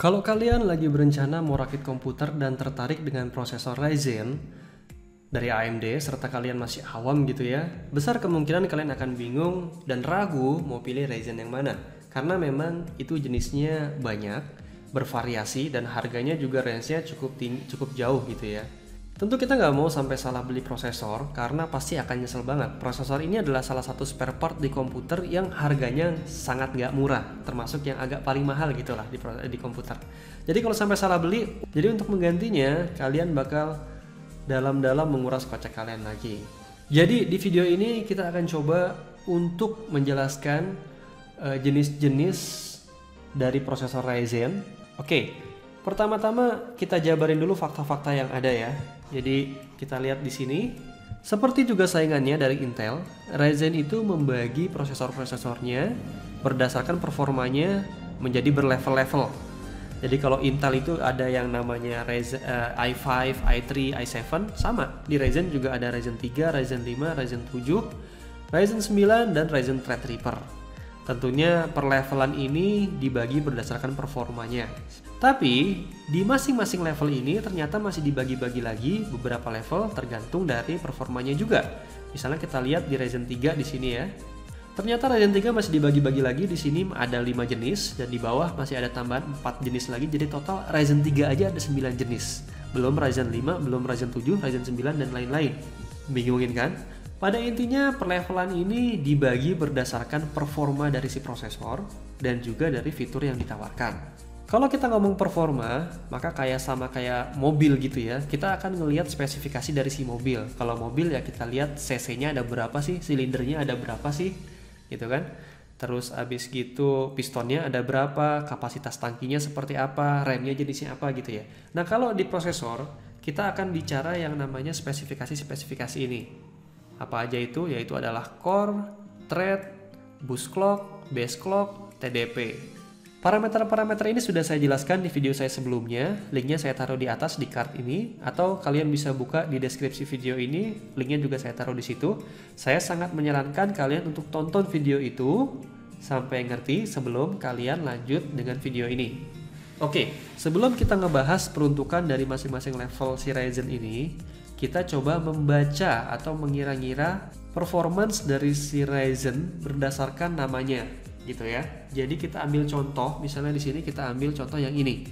Kalau kalian lagi berencana mau rakit komputer dan tertarik dengan prosesor Ryzen dari AMD serta kalian masih awam gitu ya, besar kemungkinan kalian akan bingung dan ragu mau pilih Ryzen yang mana. Karena memang itu jenisnya banyak, bervariasi dan harganya juga range-nya cukup jauh gitu ya. Tentu kita nggak mau sampai salah beli prosesor karena pasti akan nyesel banget. Prosesor ini adalah salah satu spare part di komputer yang harganya sangat nggak murah, termasuk yang agak paling mahal gitulah di komputer. Jadi kalau sampai salah beli, jadi untuk menggantinya kalian bakal dalam-dalam menguras kocek kalian lagi. Jadi di video ini kita akan coba untuk menjelaskan jenis-jenis dari prosesor Ryzen. Oke, pertama-tama kita jabarin dulu fakta-fakta yang ada ya. Jadi kita lihat di sini, seperti juga saingannya dari Intel, Ryzen itu membagi prosesor-prosesornya berdasarkan performanya menjadi berlevel-level. Jadi kalau Intel itu ada yang namanya Ryzen i5, i3, i7, sama. Di Ryzen juga ada Ryzen 3, Ryzen 5, Ryzen 7, Ryzen 9, dan Ryzen Threadripper. Tentunya perlevelan ini dibagi berdasarkan performanya. Tapi di masing-masing level ini ternyata masih dibagi-bagi lagi beberapa level tergantung dari performanya juga. Misalnya kita lihat di Ryzen 3 di sini ya. Ternyata Ryzen 3 masih dibagi-bagi lagi, di sini ada 5 jenis dan di bawah masih ada tambahan 4 jenis lagi. Jadi total Ryzen 3 aja ada 9 jenis. Belum Ryzen 5, belum Ryzen 7, Ryzen 9 dan lain-lain. Bingungin kan? Pada intinya perlevelan ini dibagi berdasarkan performa dari si prosesor dan juga dari fitur yang ditawarkan. Kalau kita ngomong performa, maka sama kayak mobil gitu ya. Kita akan ngelihat spesifikasi dari si mobil. Kalau mobil ya kita lihat cc-nya ada berapa sih, silindernya ada berapa sih, gitu kan. Terus abis gitu pistonnya ada berapa, kapasitas tangkinya seperti apa, remnya jenisnya apa gitu ya. Nah kalau di prosesor, kita akan bicara yang namanya spesifikasi-spesifikasi ini. Apa aja itu? Yaitu adalah core, thread, bus clock, base clock, TDP. Parameter-parameter ini sudah saya jelaskan di video saya sebelumnya. Linknya saya taruh di atas di card ini, atau kalian bisa buka di deskripsi video ini. Linknya juga saya taruh di situ. Saya sangat menyarankan kalian untuk tonton video itu sampai ngerti sebelum kalian lanjut dengan video ini. Oke, sebelum kita ngebahas peruntukan dari masing-masing level si Ryzen ini, kita coba membaca atau mengira-ngira performance dari si Ryzen berdasarkan namanya, gitu ya. Jadi kita ambil contoh, misalnya di sini kita ambil contoh yang ini.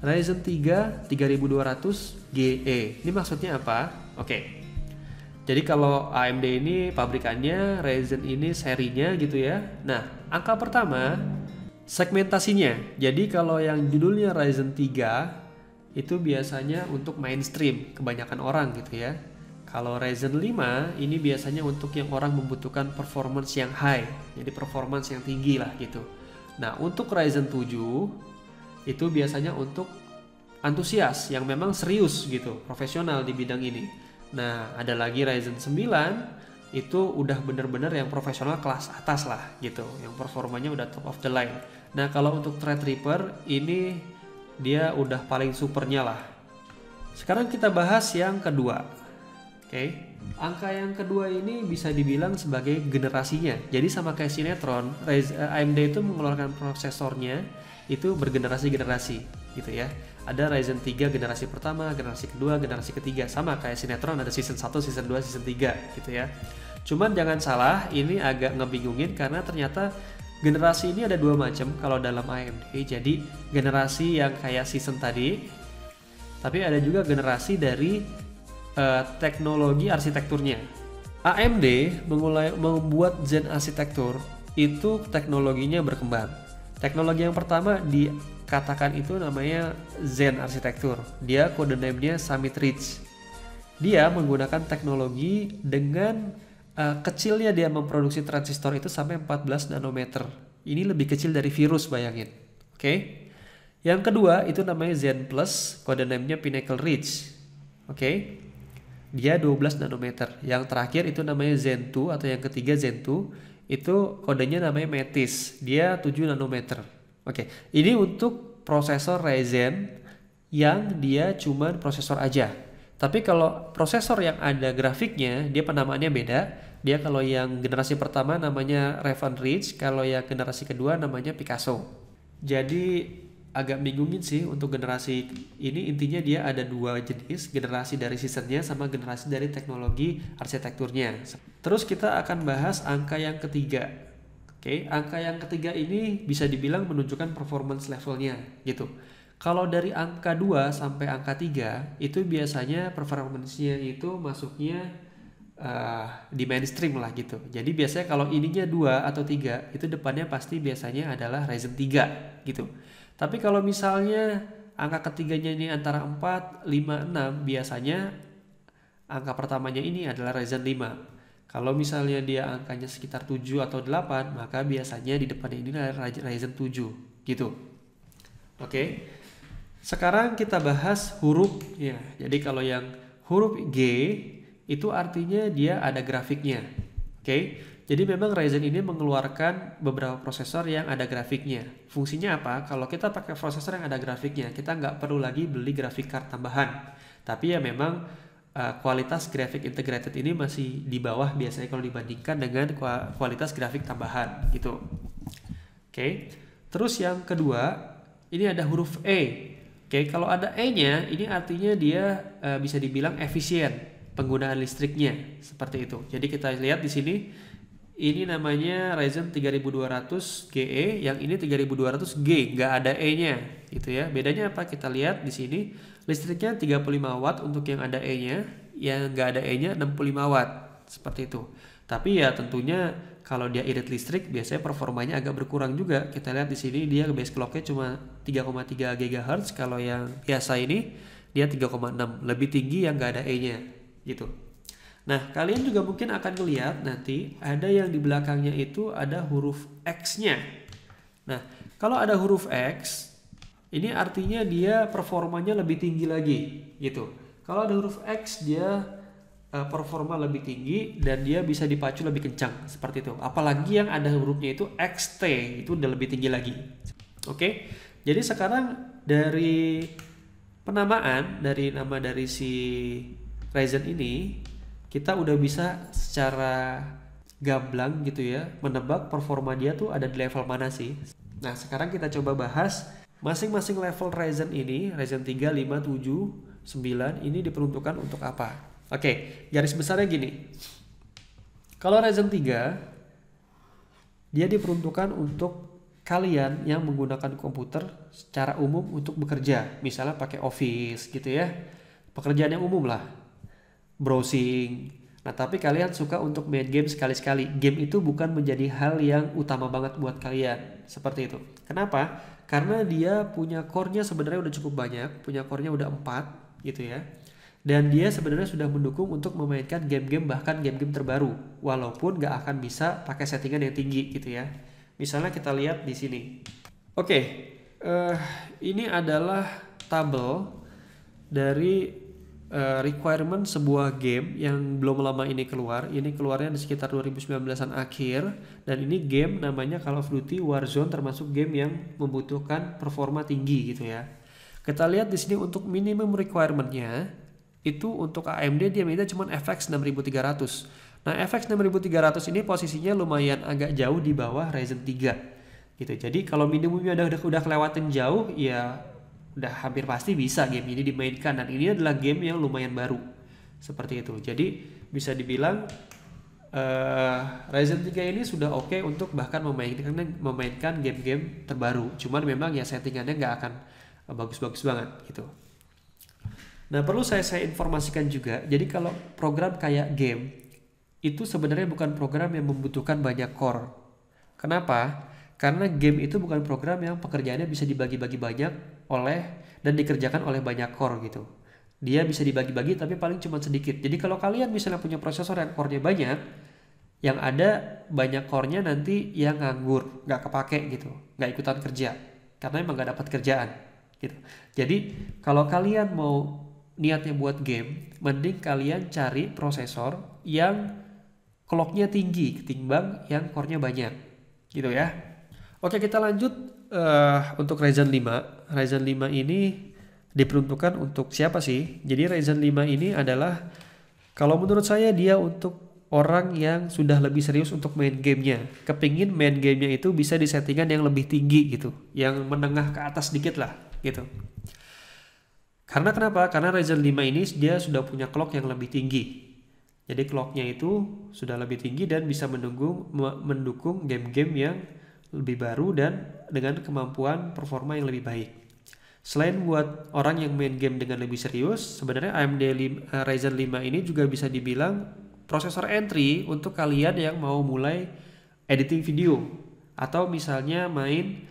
Ryzen 3 3200 GE. Ini maksudnya apa? Oke. Jadi kalau AMD ini pabrikannya, Ryzen ini serinya gitu ya. Nah, angka pertama segmentasinya. Jadi kalau yang judulnya Ryzen 3 itu biasanya untuk mainstream, kebanyakan orang gitu ya. Kalau Ryzen 5 ini biasanya untuk yang orang membutuhkan performance yang high, jadi performance yang tinggi lah gitu. Nah untuk Ryzen 7 itu biasanya untuk antusias yang memang serius gitu, profesional di bidang ini. Nah ada lagi Ryzen 9 itu udah bener-bener yang profesional kelas atas lah gitu, yang performanya udah top of the line. Nah kalau untuk Threadripper ini dia udah paling supernya lah. Sekarang kita bahas yang kedua. Oke. Angka yang kedua ini bisa dibilang sebagai generasinya. Jadi sama kayak sinetron, AMD itu mengeluarkan prosesornya itu bergenerasi-generasi gitu ya. Ada Ryzen 3 generasi pertama, generasi kedua, generasi ketiga. Sama kayak sinetron ada season 1, season 2, season 3 gitu ya. Cuman jangan salah, ini agak ngebingungin karena ternyata generasi ini ada dua macam kalau dalam AMD. Jadi generasi yang kayak season tadi, tapi ada juga generasi dari teknologi arsitekturnya. AMD membuat Zen arsitektur itu teknologinya berkembang. Teknologi yang pertama dikatakan itu namanya Zen arsitektur. Dia kode name-nya Summit Ridge. Dia menggunakan teknologi dengan kecilnya dia memproduksi transistor itu sampai 14 nanometer. Ini lebih kecil dari virus, bayangin. Oke. Yang kedua itu namanya Zen Plus, kode name-nya Pinnacle Ridge. Oke. Dia 12 nanometer. Yang terakhir itu namanya Zen 2 atau yang ketiga Zen 2, itu kodenya namanya Metis. Dia 7 nanometer. Oke. Ini untuk prosesor Ryzen yang dia cuman prosesor aja. Tapi kalau prosesor yang ada grafiknya, dia penamaannya beda. Dia kalau yang generasi pertama namanya Raven Ridge, kalau yang generasi kedua namanya Picasso. Jadi agak bingungin sih untuk generasi ini. Intinya dia ada dua jenis, generasi dari seasonnya sama generasi dari teknologi arsitekturnya. Terus kita akan bahas angka yang ketiga. Oke, angka yang ketiga ini bisa dibilang menunjukkan performance levelnya gitu. Kalau dari angka 2 sampai angka 3 itu biasanya performance-nya itu masuknya di mainstream lah gitu. Jadi biasanya kalau ininya 2 atau 3 itu depannya pasti biasanya adalah Ryzen 3 gitu. Tapi kalau misalnya angka ketiganya ini antara 4, 5, 6 biasanya angka pertamanya ini adalah Ryzen 5. Kalau misalnya dia angkanya sekitar 7 atau 8 maka biasanya di depannya ini adalah Ryzen 7 gitu. Oke. Sekarang kita bahas huruf ya. Jadi kalau yang huruf G itu artinya dia ada grafiknya. Oke. Jadi memang Ryzen ini mengeluarkan beberapa prosesor yang ada grafiknya. Fungsinya apa? Kalau kita pakai prosesor yang ada grafiknya, kita nggak perlu lagi beli grafik card tambahan. Tapi ya memang kualitas grafik integrated ini masih di bawah biasanya kalau dibandingkan dengan kualitas grafik tambahan gitu. Oke. Terus yang kedua, ini ada huruf E. Oke, kalau ada E-nya, ini artinya dia bisa dibilang efisien penggunaan listriknya, seperti itu. Jadi kita lihat di sini, ini namanya Ryzen 3200 GE, yang ini 3200G, nggak ada E-nya, gitu ya. Bedanya apa? Kita lihat di sini, listriknya 35 watt untuk yang ada E-nya, yang nggak ada E-nya 65 watt, seperti itu. Tapi ya tentunya kalau dia irit listrik biasanya performanya agak berkurang juga. Kita lihat di sini dia base clocknya cuma 3,3 GHz. Kalau yang biasa ini dia 3,6, lebih tinggi yang nggak ada E-nya gitu. Nah kalian juga mungkin akan melihat nanti ada yang di belakangnya itu ada huruf X-nya. Nah kalau ada huruf X ini artinya dia performanya lebih tinggi lagi gitu. Kalau ada huruf X dia performa lebih tinggi dan dia bisa dipacu lebih kencang seperti itu. Apalagi yang ada hurufnya itu XT itu udah lebih tinggi lagi. Oke. Jadi sekarang dari penamaan dari nama dari si Ryzen ini kita udah bisa secara gamblang gitu ya menebak performa dia tuh ada di level mana sih. Nah, sekarang kita coba bahas masing-masing level Ryzen ini, Ryzen 3, 5, 7, 9 ini diperuntukkan untuk apa. Oke, garis besarnya gini. Kalau Ryzen 3 dia diperuntukkan untuk kalian yang menggunakan komputer secara umum untuk bekerja, misalnya pakai Office gitu ya. Pekerjaan yang umum lah. Browsing. Nah, tapi kalian suka untuk main game sekali-sekali. Game itu bukan menjadi hal yang utama banget buat kalian. Seperti itu. Kenapa? Karena dia punya core-nya sebenarnya udah cukup banyak, punya core-nya udah 4 gitu ya. Dan dia sebenarnya sudah mendukung untuk memainkan game-game bahkan game-game terbaru walaupun gak akan bisa pakai settingan yang tinggi gitu ya. Misalnya kita lihat di sini. Oke, ini adalah tabel dari requirement sebuah game yang belum lama ini keluar. Ini keluarnya di sekitar 2019-an akhir dan ini game namanya Call of Duty Warzone, termasuk game yang membutuhkan performa tinggi gitu ya. Kita lihat di sini untuk minimum requirement-nya itu untuk AMD dia minta cuma FX 6300. Nah, FX 6300 ini posisinya lumayan agak jauh di bawah Ryzen 3 gitu. Jadi kalau minimumnya udah kelewatin jauh ya udah hampir pasti bisa game ini dimainkan, dan ini adalah game yang lumayan baru seperti itu. Jadi bisa dibilang Ryzen 3 ini sudah oke untuk bahkan memainkan game-game terbaru. Cuman memang ya settingannya nggak akan bagus-bagus banget gitu. Nah, perlu saya informasikan juga, jadi kalau program kayak game itu sebenarnya bukan program yang membutuhkan banyak core. Kenapa? Karena game itu bukan program yang pekerjaannya bisa dibagi-bagi banyak dan dikerjakan oleh banyak core gitu. Dia bisa dibagi-bagi tapi paling cuma sedikit. Jadi kalau kalian misalnya punya prosesor yang core-nya banyak, yang ada banyak core-nya nanti yang nganggur, nggak kepake gitu, nggak ikutan kerja, karena emang nggak dapat kerjaan gitu. Jadi kalau kalian mau niatnya buat game, mending kalian cari prosesor yang clock-nya tinggi ketimbang yang core-nya banyak gitu ya. Oke, kita lanjut untuk Ryzen 5. Ryzen 5 ini diperuntukkan untuk siapa sih? Jadi Ryzen 5 ini adalah kalau menurut saya dia untuk orang yang sudah lebih serius untuk main gamenya. Kepingin main gamenya itu bisa di settingan yang lebih tinggi gitu, yang menengah ke atas dikit lah gitu. Karena kenapa? Karena Ryzen 5 ini dia sudah punya clock yang lebih tinggi. Jadi clocknya itu sudah lebih tinggi dan bisa mendukung game-game yang lebih baru dan dengan kemampuan performa yang lebih baik. Selain buat orang yang main game dengan lebih serius, sebenarnya Ryzen 5 ini juga bisa dibilang prosesor entry untuk kalian yang mau mulai editing video atau misalnya main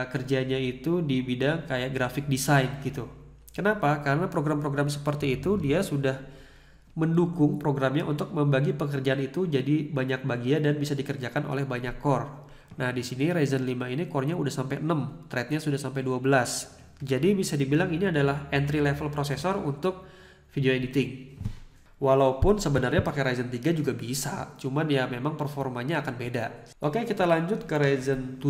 kerjanya itu di bidang kayak graphic design gitu. Kenapa? Karena program-program seperti itu dia sudah mendukung programnya untuk membagi pekerjaan itu jadi banyak bagian dan bisa dikerjakan oleh banyak core. Nah, di sini Ryzen 5 ini core-nya udah sampai 6, thread-nya sudah sampai 12. Jadi bisa dibilang ini adalah entry level prosesor untuk video editing. Walaupun sebenarnya pakai Ryzen 3 juga bisa, cuman ya memang performanya akan beda. Oke, kita lanjut ke Ryzen 7.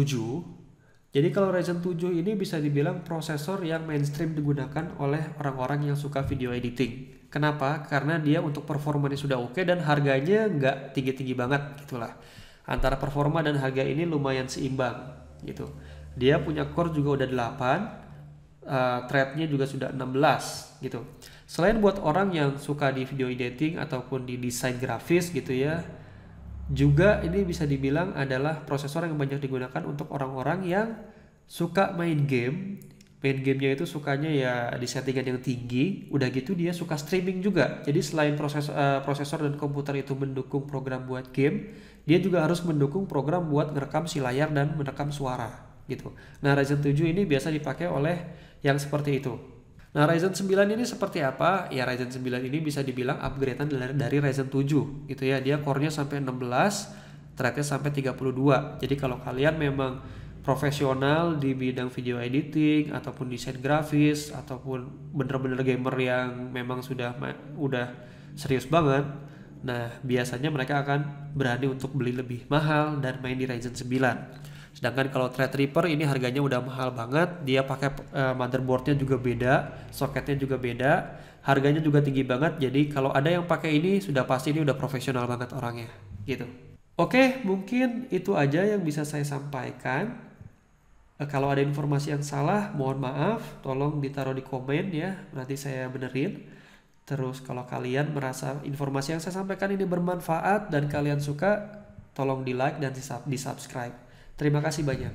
Jadi kalau Ryzen 7 ini bisa dibilang prosesor yang mainstream digunakan oleh orang-orang yang suka video editing. Kenapa? Karena dia untuk performanya sudah oke dan harganya nggak tinggi-tinggi banget gitulah. Antara performa dan harga ini lumayan seimbang gitu. Dia punya core juga udah 8, thread-nya juga sudah 16 gitu. Selain buat orang yang suka di video editing ataupun di desain grafis gitu ya, juga ini bisa dibilang adalah prosesor yang banyak digunakan untuk orang-orang yang suka main game. Main gamenya itu sukanya ya di settingan yang tinggi, udah gitu dia suka streaming juga. Jadi selain prosesor dan komputer itu mendukung program buat game, dia juga harus mendukung program buat ngerekam si layar dan merekam suara gitu. Nah, Ryzen 7 ini biasa dipakai oleh yang seperti itu. Nah, Ryzen 9 ini seperti apa? Ya, Ryzen 9 ini bisa dibilang upgradean dari Ryzen 7 gitu ya. Dia core-nya sampai 16, thread-nya sampai 32. Jadi kalau kalian memang profesional di bidang video editing ataupun desain grafis ataupun bener-bener gamer yang memang udah serius banget, nah biasanya mereka akan berani untuk beli lebih mahal dan main di Ryzen 9. Sedangkan kalau Threadripper ini harganya udah mahal banget, dia pakai motherboardnya juga beda, soketnya juga beda, harganya juga tinggi banget. Jadi kalau ada yang pakai ini sudah pasti ini udah profesional banget orangnya, gitu. Oke, mungkin itu aja yang bisa saya sampaikan. Kalau ada informasi yang salah, mohon maaf, tolong ditaruh di komen ya, nanti saya benerin. Terus kalau kalian merasa informasi yang saya sampaikan ini bermanfaat dan kalian suka, tolong di like dan di subscribe. Terima kasih banyak.